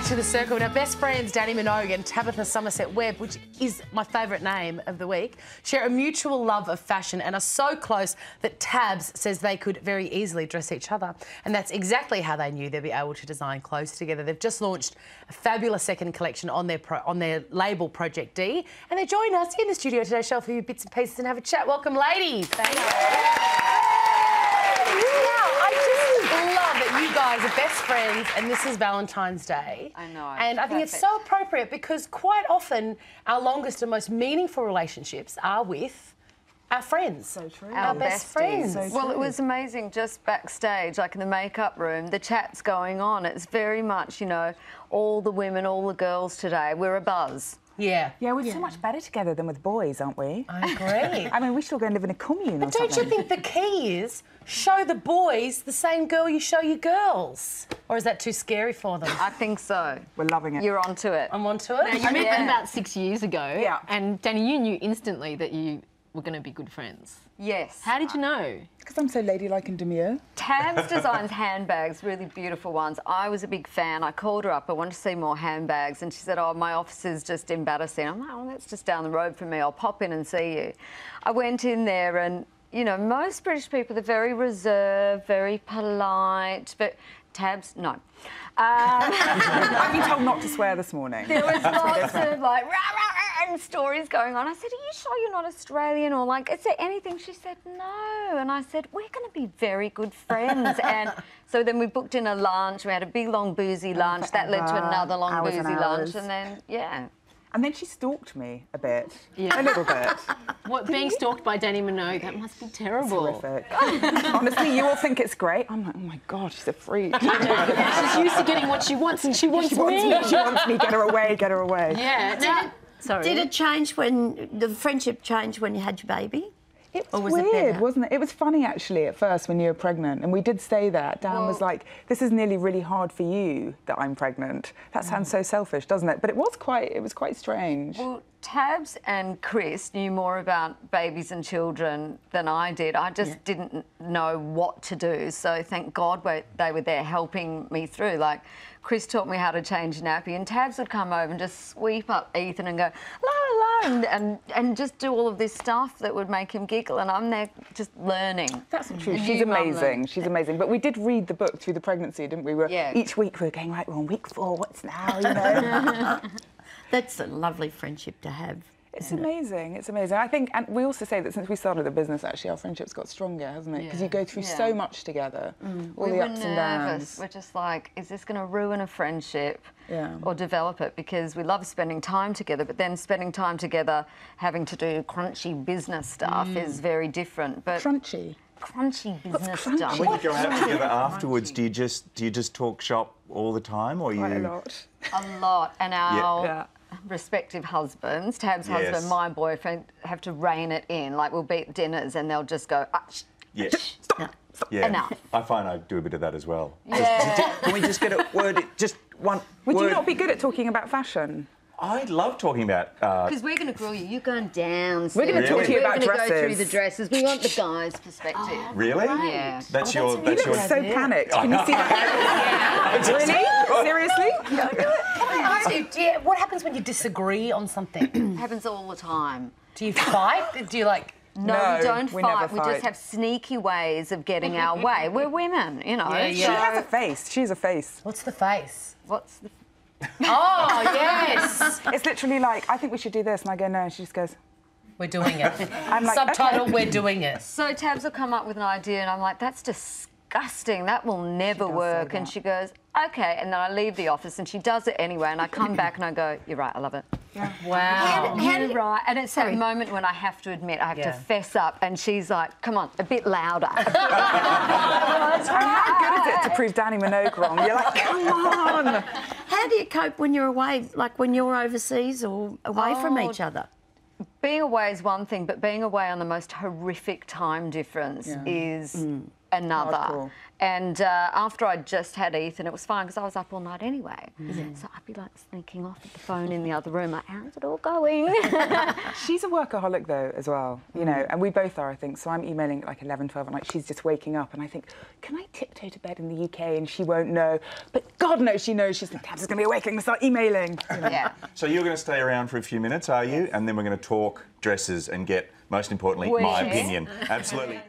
back to The Circle. Now, best friends Danny Minogue and Tabitha Somerset Webb, which is my favourite name of the week, share a mutual love of fashion and are so close that Tabs says they could very easily dress each other. And that's exactly how they knew they'd be able to design clothes together. They've just launched a fabulous second collection on their label Project D, and they join us in the studio today to show a few bits and pieces and have a chat. Welcome, ladies. Thank you. You guys are best friends, and this is Valentine's Day. I know. And I think it's so appropriate because quite often our longest and most meaningful relationships are with our friends. So true. Our best friends. So well, it was amazing just backstage, like in the makeup room, the chat's going on. It's very much, you know, all the women, all the girls today, we're a buzz. Yeah. Yeah, we're so much better together than with boys, aren't we? I agree. I mean, we should all go and live in a commune But or don't something. you think the key is show the boys the same girl you show your girls? Or is that too scary for them? I think so. We're loving it. You're onto it. I'm onto it. Now, you met them about 6 years ago. Yeah. And Danny, you knew instantly that you were going to be good friends. Yes. How did you know? Because I'm so ladylike and demure. Tabs designs handbags, really beautiful ones. I was a big fan. I called her up. I wanted to see more handbags. And she said, oh, my office is just in Battersea. I'm like, oh, that's just down the road from me. I'll pop in and see you. I went in there and, you know, most British people are very reserved, very polite, but Tabs, no. I've been told not to swear this morning. There was lots of like rah, rah, rah, and stories going on. I said, are you sure you're not Australian? Or like, is there anything? She said, no. And I said, we're going to be very good friends. And so then we booked in a lunch. We had a big, long, boozy lunch. That led to another long, hours boozy and hours. lunch. And then, yeah. And then she stalked me a bit. Yeah. A little bit. What, being stalked by Danny Minogue, that must be terrible. Horrific. Honestly, you all think it's great. I'm like, oh my God, she's a freak. She's used to getting what she wants, and she wants me. She wants me, get her away, get her away. Yeah. Now, sorry. Did it change when the friendship changed when you had your baby? It Or was was it weird, better? wasn't it? It was funny, actually, at first when you were pregnant. And we did say that. Dan was like, this is nearly really hard for you that I'm pregnant. That sounds so selfish, doesn't it? But it was quite strange. Well, Tabs and Chris knew more about babies and children than I did. I just didn't know what to do. So thank God they were there helping me through. Like, Chris taught me how to change a nappy, and Tabs would come over and just sweep up Ethan and go, la, la, la, and just do all of this stuff that would make him giggle, and I'm there just learning. That's not true. And She's you, Mum, amazing. She's amazing. But we did read the book through the pregnancy, didn't we? Yeah. Each week we were going, right, we're on week 4, what's now, you know? That's a lovely friendship to have. It's amazing. It's amazing. I think, and we also say that since we started the business, actually, our friendship's got stronger, hasn't it? Because you go through so much together, all the ups and downs. We're just like, is this going to ruin a friendship Yeah. or develop it? Because we love spending time together, but then spending time together having to do crunchy business stuff is very different. But Crunchy. crunchy business stuff. When you go out together afterwards, do you just talk shop all the time, or Quite a you? lot. A lot. And our Yeah. respective husbands, Tab's Yes. husband, my boyfriend, have to rein it in. Like, we'll be at dinners and they'll just go, Yes. Yeah. Yeah. Enough. I find I do a bit of that as well. yeah. Can we just get a word? Just one Would word. you not be good at talking about fashion? I love talking about. Because we're going to grill you. You're going downstairs. We're going to talk to you We're about going to go through dresses. the dresses. We want the guy's perspective. Really? Yeah. That's Oh, your. that's That's You your. look so panicked. Can you see that? Really? Seriously? Can I ask you, what happens when you disagree on something? It happens all the time. Do you fight? Do you like... No, No, we don't we fight. never We just fight. have sneaky ways of getting our way. We're women, you know. Yeah, yeah. She has a So face. She's a face. What's the face? what's the... Oh, yes! It's literally like, I think we should do this. And I go, no. And she just goes, We're doing it. I'm like, Subtitle, okay. we're doing it. So Tabs will come up with an idea and I'm like, that's disgusting. That will never say work. And that. she goes, OK. And then I leave the office and she does it anyway. And I come back and I go, you're right, I love it. Wow. You're right. And it's that moment when I have to admit, I have to fess up. And she's like, come on, a bit louder. and how good is it to prove Danny Minogue wrong? You're like, come on. How do you cope when you're away, like when you're overseas or away from each other? Being away is one thing, but being away on the most horrific time difference is another. Hardcore. And after I'd just had Ethan, it was fine because I was up all night anyway. So I'd be like sneaking off at the phone in the other room, like, how's it all going? She's a workaholic though as well, you know, and we both are, I think. So I'm emailing at like 11, 12 at night. She's just waking up and I think, can I tiptoe to bed in the UK and she won't know? But God knows she knows. She's like, Tabs is going to be awake, I'm going to start emailing. You know? Yeah. So you're going to stay around for a few minutes, are you? And then we're going to talk dresses and get, most importantly, Well, my yes. opinion. Absolutely.